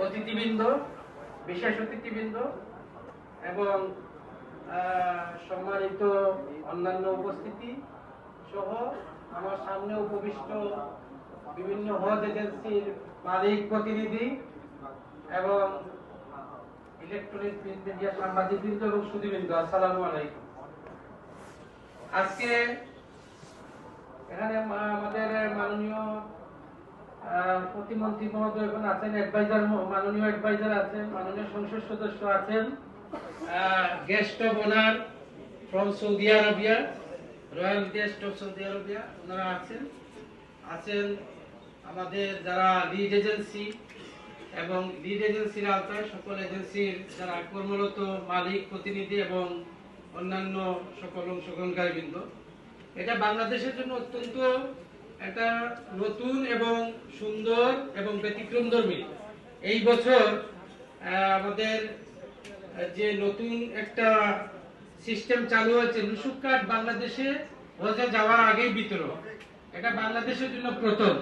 অতিথিবৃন্দ, বিশেষ অতিথিবৃন্দ এবং সম্মানিত অন্যান্য উপস্থিতি সহ আমার সামনে উপবিষ্ট বিভিন্ন হজ এজেন্সির মালিক প্রতিনিধি এবং ইলেকট্রনিক মিডিয়া সাংবাদিকবৃন্দ এবং সুধীবৃন্দ, আসসালামু আলাইকুম। আজকে এখানে আমাদের মাননীয় প্রতিমন্ত্রী মহোদয় আছেন, অ্যাডভাইজার, মাননীয় অ্যাডভাইজার আছেন, মাননীয় সংসদ সদস্য আছেন, guest of honour from Saudi Arabia, royal guest of Saudi Arabia ওনারা আছেন আমাদের যারা লিড এজেন্সি এবং লিড এজেন্সির আওতায় সকল এজেন্সির যারা কর্মরত মালিক প্রতিনিধি এবং অন্যান্য সকল অংশগ্রহণকারীবৃন্দ। এটা বাংলাদেশের জন্য অত্যন্ত একটা নতুন এবং সুন্দর এবং ব্যতিক্রমধর্মী। এই বছর আমাদের যে নতুন একটা সিস্টেম চালু হয়েছে, নুসুক কার্ড বাংলাদেশে হজে যাওয়ার আগেই বিতরণ, এটা বাংলাদেশের জন্য প্রথম।